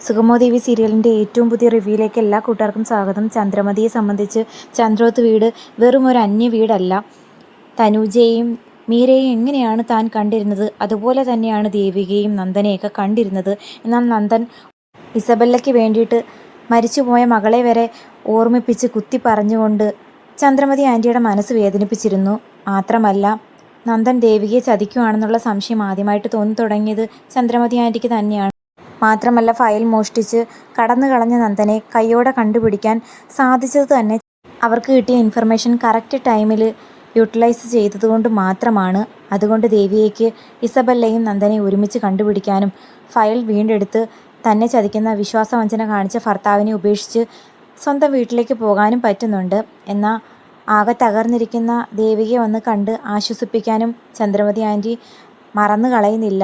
സുഗമോദേവി സീരിയലിൻ്റെ ഏറ്റവും പുതിയ റിവ്യൂയിലേക്ക് എല്ലാ കൂട്ടുകാർക്കും സ്വാഗതം. ചന്ദ്രമതിയെ സംബന്ധിച്ച് ചന്ദ്രോത്ത് വീട് വെറും ഒരു അന്യ വീടല്ല. തനുജയെയും മീരയെയും എങ്ങനെയാണ് താൻ കണ്ടിരുന്നത് അതുപോലെ തന്നെയാണ് ദേവികയും നന്ദനെയൊക്കെ കണ്ടിരുന്നത്. എന്നാൽ നന്ദൻ ഇസബല്ലയ്ക്ക് വേണ്ടിയിട്ട് മരിച്ചുപോയ മകളെ വരെ ഓർമ്മിപ്പിച്ച് കുത്തി പറഞ്ഞുകൊണ്ട് ചന്ദ്രമതി ആൻറ്റിയുടെ മനസ്സ് വേദനിപ്പിച്ചിരുന്നു. മാത്രമല്ല, നന്ദൻ ദേവികയെ ചതിക്കുകയാണെന്നുള്ള സംശയം ആദ്യമായിട്ട് തോന്നി തുടങ്ങിയത് ചന്ദ്രമതി ആൻറ്റിക്ക് തന്നെയാണ്. മാത്രമല്ല, ഫയൽ മോഷ്ടിച്ച് കടന്നു കളഞ്ഞ നന്ദനെ കയ്യോടെ കണ്ടുപിടിക്കാൻ സാധിച്ചത് തന്നെ അവർക്ക് കിട്ടിയ ഇൻഫർമേഷൻ കറക്റ്റ് ടൈമിൽ യൂട്ടിലൈസ് ചെയ്തതുകൊണ്ട് മാത്രമാണ്. അതുകൊണ്ട് ദേവിയേക്ക് ഇസബല്ലയും നന്ദനെ ഒരുമിച്ച് കണ്ടുപിടിക്കാനും ഫയൽ വീണ്ടെടുത്ത് തന്നെ ചതിക്കുന്ന വിശ്വാസവഞ്ചന കാണിച്ച ഭർത്താവിനെ ഉപേക്ഷിച്ച് സ്വന്തം വീട്ടിലേക്ക് പോകാനും പറ്റുന്നുണ്ട്. എന്നാൽ ആകെ തകർന്നിരിക്കുന്ന ദേവികയെ വന്ന് കണ്ട് ആശ്വസിപ്പിക്കാനും ചന്ദ്രമതി ആൻറ്റി മറന്നു കളയുന്നില്ല.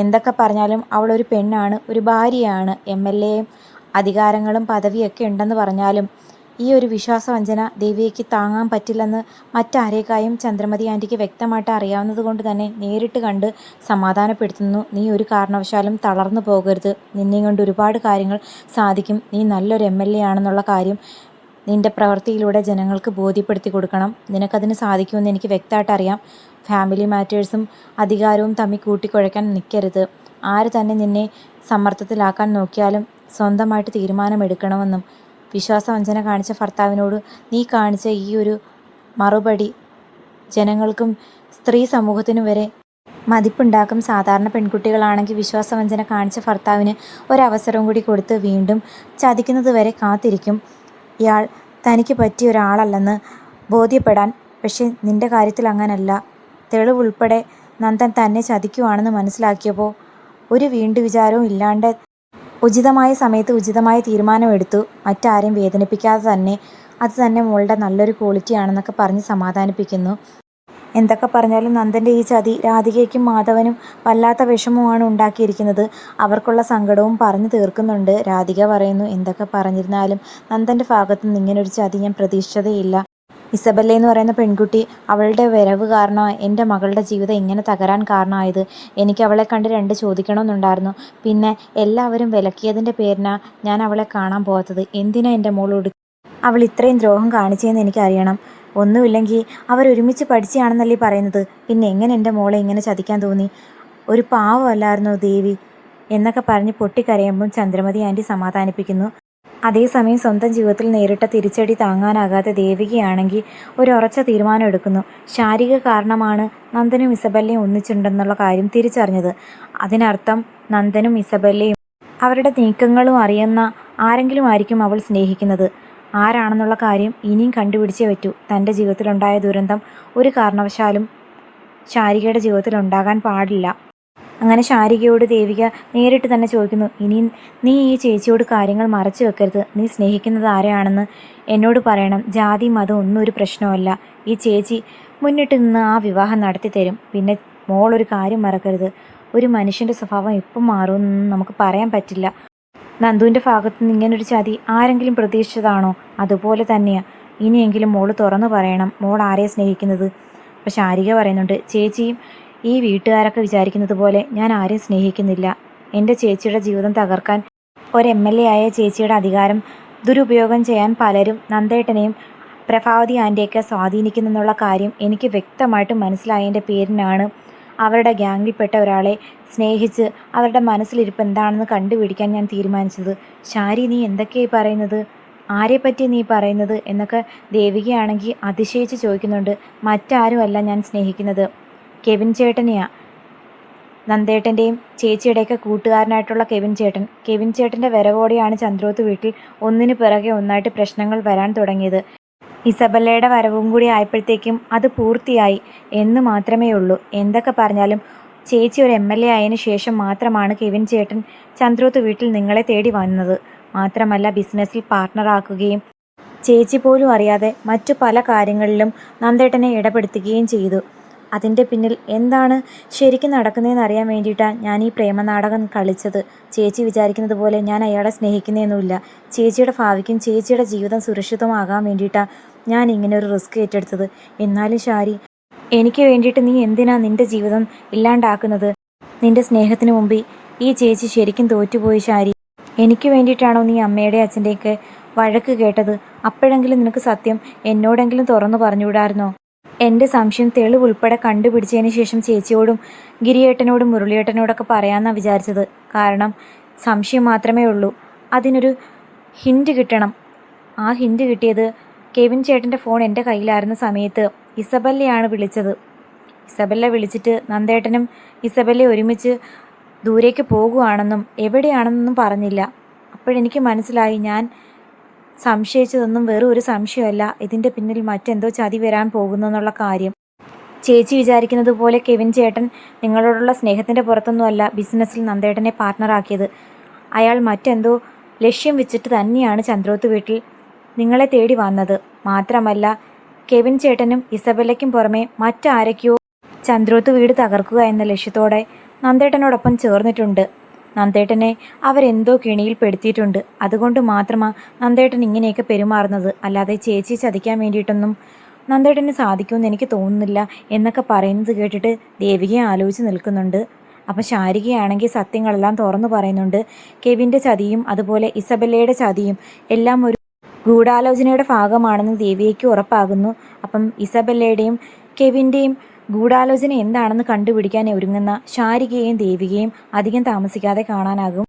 എന്തൊക്കെ പറഞ്ഞാലും അവളൊരു പെണ്ണാണ്, ഒരു ഭാര്യയാണ്. MLA അധികാരങ്ങളും പദവിയൊക്കെ ഉണ്ടെന്ന് പറഞ്ഞാലും ഈ ഒരു വിശ്വാസവഞ്ചന ദേവിയയ്ക്ക് താങ്ങാൻ പറ്റില്ലെന്ന് മറ്റാരേക്കായും ചന്ദ്രമതി ആൻറ്റിക്ക് വ്യക്തമായിട്ട് അറിയാവുന്നത് കൊണ്ട് തന്നെ നേരിട്ട് കണ്ട് സമാധാനപ്പെടുത്തുന്നു. നീ ഒരു കാരണവശാലും തളർന്നു പോകരുത്, നിന്നെ കൊണ്ട് ഒരുപാട് കാര്യങ്ങൾ സാധിക്കും, നീ നല്ലൊരു MLA ആണെന്നുള്ള കാര്യം നിൻ്റെ പ്രവൃത്തിയിലൂടെ ജനങ്ങൾക്ക് ബോധ്യപ്പെടുത്തി കൊടുക്കണം. നിനക്കതിന് സാധിക്കുമെന്ന് എനിക്ക് വ്യക്തമായിട്ട് അറിയാം. ഫാമിലി മാറ്റേഴ്സും അധികാരവും തമ്മിൽ കൂട്ടിക്കുഴയ്ക്കാൻ നിൽക്കരുത്. ആര് തന്നെ നിന്നെ സമ്മർദ്ദത്തിലാക്കാൻ നോക്കിയാലും സ്വന്തമായിട്ട് തീരുമാനമെടുക്കണമെന്നും വിശ്വാസവഞ്ചന കാണിച്ച ഭർത്താവിനോട് നീ കാണിച്ച ഈ ഒരു മറുപടി ജനങ്ങൾക്കും സ്ത്രീ സമൂഹത്തിനും വരെ മതിപ്പുണ്ടാക്കും. സാധാരണ പെൺകുട്ടികളാണെങ്കിൽ വിശ്വാസവഞ്ചന കാണിച്ച ഭർത്താവിന് ഒരവസരം കൂടി കൊടുത്ത് വീണ്ടും ചതിക്കുന്നത് വരെ കാത്തിരിക്കും. ഇയാൾ തനിക്ക് പറ്റിയ ഒരാളല്ലെന്ന് ബോധ്യപ്പെടാൻ. പക്ഷെ നിൻ്റെ കാര്യത്തിൽ അങ്ങനല്ല. തെളിവുൾപ്പെടെ നന്ദൻ തന്നെ ചതിക്കുവാണെന്ന് മനസ്സിലാക്കിയപ്പോൾ ഒരു വീണ്ടു വിചാരവും ഇല്ലാണ്ട് ഉചിതമായ സമയത്ത് ഉചിതമായ തീരുമാനമെടുത്തു. മറ്റാരെയും വേദനിപ്പിക്കാതെ തന്നെ. അത് തന്നെ മോളുടെ നല്ലൊരു ക്വാളിറ്റി ആണെന്നൊക്കെ പറഞ്ഞ് സമാധാനിപ്പിക്കുന്നു. എന്തൊക്കെ പറഞ്ഞാലും നന്ദൻ്റെ ഈ ചതി രാധികയ്ക്കും മാധവനും വല്ലാത്ത വിഷമമാണ് ഉണ്ടാക്കിയിരിക്കുന്നത്. അവർക്കുള്ള സങ്കടവും പറഞ്ഞു തീർക്കുന്നുണ്ട്. രാധിക പറയുന്നു, എന്തൊക്കെ പറഞ്ഞിരുന്നാലും നന്ദൻ്റെ ഭാഗത്തു നിന്ന് ഇങ്ങനൊരു ചതി ഞാൻ പ്രതീക്ഷിച്ചതേയില്ല. ഇസബല്ല എന്ന് പറയുന്ന പെൺകുട്ടി, അവളുടെ വരവ് കാരണമാണ് എൻ്റെ മകളുടെ ജീവിതം ഇങ്ങനെ തകരാൻ കാരണമായത്. എനിക്ക് അവളെ കണ്ട് രണ്ട് ചോദിക്കണമെന്നുണ്ടായിരുന്നു. പിന്നെ എല്ലാവരും വിലക്കിയതിൻ്റെ പേരിനാണ് ഞാൻ അവളെ കാണാൻ പോകാത്തത്. എന്തിനാ എൻ്റെ മോളോട് അവൾ ഇത്രയും ദ്രോഹം കാണിച്ചതെന്ന് എനിക്കറിയണം. ഒന്നുമില്ലെങ്കിൽ അവരൊരുമിച്ച് പഠിച്ചാണെന്നല്ലേ പറയുന്നത്. പിന്നെ എങ്ങനെ എൻ്റെ മോളെ ഇങ്ങനെ ചതിക്കാൻ തോന്നി? ഒരു പാവമല്ലായിരുന്നോ ദേവി എന്നൊക്കെ പറഞ്ഞ് പൊട്ടിക്കരയുമ്പം ചന്ദ്രമതി ആൻറ്റി സമാധാനിപ്പിക്കുന്നു. അതേസമയം സ്വന്തം ജീവിതത്തിൽ നേരിട്ട തിരിച്ചടി താങ്ങാനാകാതെ ദേവികയാണെങ്കിൽ ഒരു ഉറച്ച തീരുമാനം എടുക്കുന്നു. ശാരീരിക കാരണമാണ് നന്ദനും ഇസബല്ലയും ഒന്നിച്ചിട്ടുണ്ടെന്നുള്ള കാര്യം തിരിച്ചറിഞ്ഞത്. അതിനർത്ഥം നന്ദനും ഇസബല്ലയും അവരുടെ നീക്കങ്ങളും അറിയുന്ന ആരെങ്കിലും ആയിരിക്കും അവൾ സ്നേഹിക്കുന്നത്. ആരാണെന്നുള്ള കാര്യം ഇനിയും കണ്ടുപിടിച്ചേ പറ്റൂ. തൻ്റെ ജീവിതത്തിലുണ്ടായ ദുരന്തം ഒരു കാരണവശാലും ശാരികയുടെ ജീവിതത്തിൽ ഉണ്ടാകാൻ പാടില്ല. അങ്ങനെ ശാരികയോട് ദേവിക നേരിട്ട് തന്നെ ചോദിക്കുന്നു, ഇനി നീ ഈ ചേച്ചിയോട് കാര്യങ്ങൾ മറച്ചു വെക്കരുത്. നീ സ്നേഹിക്കുന്നത് ആരെയാണെന്ന് എന്നോട് പറയണം. ജാതി മതം ഒന്നും ഒരു പ്രശ്നമല്ല. ഈ ചേച്ചി മുന്നിട്ട് നിന്ന് ആ വിവാഹം നടത്തി തരും. പിന്നെ മോളൊരു കാര്യം മറക്കരുത്, ഒരു മനുഷ്യൻ്റെ സ്വഭാവം എപ്പം മാറുമെന്നൊന്നും നമുക്ക് പറയാൻ പറ്റില്ല. നന്ദുവിൻ്റെ ഭാഗത്തു നിന്ന് ഇങ്ങനൊരു ചതി ആരെങ്കിലും പ്രതീക്ഷിച്ചതാണോ? അതുപോലെ തന്നെയാണ്. ഇനിയെങ്കിലും മോള് തുറന്നു പറയണം, മോൾ ആരെയാണ് സ്നേഹിക്കുന്നത്. അപ്പോൾ ശാരിക പറയുന്നുണ്ട്, ചേച്ചിയും ഈ വീട്ടുകാരൊക്കെ വിചാരിക്കുന്നത് പോലെ ഞാൻ ആരെയും സ്നേഹിക്കുന്നില്ല. എൻ്റെ ചേച്ചിയുടെ ജീവിതം തകർക്കാൻ ഒരു MLA ആയ ചേച്ചിയുടെ അധികാരം ദുരുപയോഗം ചെയ്യാൻ പലരും നന്ദേട്ടനെയും പ്രഭാവതി ആൻറ്റിയൊക്കെ സ്വാധീനിക്കുന്നെന്നുള്ള കാര്യം എനിക്ക് വ്യക്തമായിട്ട് മനസ്സിലായതിൻ്റെ പേരിനാണ് അവരുടെ ഗ്യാങ്ങിൽപ്പെട്ട ഒരാളെ സ്നേഹിച്ച് അവരുടെ മനസ്സിലിരിപ്പ് എന്താണെന്ന് കണ്ടുപിടിക്കാൻ ഞാൻ തീരുമാനിച്ചത്. ശാരി, നീ എന്തൊക്കെയായി പറയുന്നത്? ആരെപ്പറ്റി നീ പറയുന്നത് എന്നൊക്കെ ദേവികയാണെങ്കിൽ അതിശയിച്ച് ചോദിക്കുന്നുണ്ട്. മറ്റാരുമല്ല ഞാൻ സ്നേഹിക്കുന്നത്, കെവിൻ ചേട്ടനെയാണ്. നന്ദേട്ടൻ്റെയും ചേച്ചിയുടെയൊക്കെ കൂട്ടുകാരനായിട്ടുള്ള കെവിൻ ചേട്ടൻ്റെ വരവോടെയാണ് ചന്ദ്രോത്ത് വീട്ടിൽ ഒന്നിനു പിറകെ ഒന്നായിട്ട് പ്രശ്നങ്ങൾ വരാൻ തുടങ്ങിയത്. ഇസബല്ലയുടെ വരവും കൂടി ആയപ്പോഴത്തേക്കും അത് പൂർത്തിയായി എന്ന് മാത്രമേ ഉള്ളൂ. എന്തൊക്കെ പറഞ്ഞാലും ചേച്ചി ഒരു MLA ആയതിനു ശേഷം മാത്രമാണ് കെവിൻ ചേട്ടൻ ചന്ദ്രോത്ത് വീട്ടിൽ നിങ്ങളെ തേടി വന്നത്. മാത്രമല്ല, ബിസിനസ്സിൽ പാർട്ട്ണറാക്കുകയും ചേച്ചി പോലും അറിയാതെ മറ്റു പല കാര്യങ്ങളിലും നന്ദേട്ടനെ ഇടപെടുത്തുകയും ചെയ്തു. അതിൻ്റെ പിന്നിൽ എന്താണ് ശരിക്കും നടക്കുന്നതെന്ന് അറിയാൻ വേണ്ടിയിട്ടാണ് ഞാൻ ഈ പ്രേമനാടകം കളിച്ചത്. ചേച്ചി വിചാരിക്കുന്നത് പോലെ ഞാൻ അയാളെ സ്നേഹിക്കുന്നതൊന്നുമില്ല. ചേച്ചിയുടെ ഭാവിക്കും ചേച്ചിയുടെ ജീവിതം സുരക്ഷിതമാകാൻ വേണ്ടിയിട്ടാണ് ഞാൻ ഇങ്ങനെ ഒരു റിസ്ക് ഏറ്റെടുത്തത്. എന്നാലും ശാരി, എനിക്ക് വേണ്ടിയിട്ട് നീ എന്തിനാ നിൻ്റെ ജീവിതം ഇല്ലാണ്ടാക്കുന്നത്? നിൻ്റെ സ്നേഹത്തിന് മുമ്പിൽ ഈ ചേച്ചി ശരിക്കും തോറ്റുപോയി ശാരി. എനിക്ക് വേണ്ടിയിട്ടാണോ നീ അമ്മയുടെ അച്ഛൻ്റെയൊക്കെ വഴക്ക് കേട്ടത്? അപ്പോഴെങ്കിലും നിനക്ക് സത്യം എന്നോടെങ്കിലും തുറന്നു പറഞ്ഞുകൂടായിരുന്നോ? എൻ്റെ സംശയം തെളിവുൾപ്പെടെ കണ്ടുപിടിച്ചതിന് ശേഷം ചേച്ചിയോടും ഗിരിയേട്ടനോടും മുരളിയേട്ടനോടൊക്കെ പറയാമെന്നാണ് വിചാരിച്ചത്. കാരണം സംശയം മാത്രമേ ഉള്ളൂ. അതിനൊരു ഹിൻറ്റ് കിട്ടണം. ആ ഹിൻറ്റ് കിട്ടിയത് കെവിൻ ചേട്ടൻ്റെ ഫോൺ എൻ്റെ കയ്യിലായിരുന്ന സമയത്ത് ഇസബല്ലയാണ് വിളിച്ചത്. ഇസബല്ല വിളിച്ചിട്ട് നന്ദേട്ടനും ഇസബല്ല ഒരുമിച്ച് ദൂരേക്ക് പോകുകയാണെന്നും എവിടെയാണെന്നൊന്നും പറഞ്ഞില്ല. അപ്പോഴെനിക്ക് മനസ്സിലായി ഞാൻ സംശയിച്ചതൊന്നും വെറും ഒരു സംശയമല്ല, ഇതിൻ്റെ പിന്നിൽ മറ്റെന്തോ ചതി വരാൻ പോകുന്നു എന്നുള്ള കാര്യം. ചേച്ചി വിചാരിക്കുന്നത് പോലെ കെവിൻ ചേട്ടൻ നിങ്ങളോടുള്ള സ്നേഹത്തിൻ്റെ പുറത്തൊന്നുമല്ല ബിസിനസ്സിൽ നന്ദേട്ടനെ പാർട്ട്ണറാക്കിയത്. അയാൾ മറ്റെന്തോ ലക്ഷ്യം വെച്ചിട്ട് തന്നെയാണ് ചന്ദ്രോത്ത് വീട്ടിൽ നിങ്ങളെ തേടി വന്നത്. മാത്രമല്ല കെവിൻ ചേട്ടനും ഇസബല്ലയ്ക്കും പുറമെ മറ്റാരൊക്കെയോ ചന്ദ്രോത്ത് വീട് തകർക്കുക എന്ന ലക്ഷ്യത്തോടെ നന്ദേട്ടനോടൊപ്പം ചേർന്നിട്ടുണ്ട്. നന്ദേട്ടനെ അവരെന്തോ കെണിയിൽ പെടുത്തിയിട്ടുണ്ട്. അതുകൊണ്ട് മാത്രമാണ് നന്ദേട്ടൻ ഇങ്ങനെയൊക്കെ പെരുമാറുന്നത്. അല്ലാതെ ചേച്ചി ചതിക്കാൻ വേണ്ടിയിട്ടൊന്നും നന്ദേട്ടന് സാധിക്കുമെന്ന് എനിക്ക് തോന്നുന്നില്ല എന്നൊക്കെ പറയുന്നത് കേട്ടിട്ട് ദേവികയെ ആലോചിച്ച് നിൽക്കുന്നുണ്ട്. അപ്പം ശാരികയാണെങ്കിൽ സത്യങ്ങളെല്ലാം തുറന്നു പറയുന്നുണ്ട്. കെവിൻ്റെ ചതിയും അതുപോലെ ഇസബല്ലയുടെ ചതിയും എല്ലാം ഒരു ഗൂഢാലോചനയുടെ ഭാഗമാണെന്ന് ദേവികയ്ക്ക് ഉറപ്പാകുന്നു. അപ്പം ഇസബല്ലയുടെയും കെവിൻ്റെയും ഗൂഢാലോചന എന്താണെന്ന് കണ്ടുപിടിക്കാൻ ഒരുങ്ങുന്ന ശാരികയെയും ദേവികയും അധികം താമസിക്കാതെ കാണാനാകും.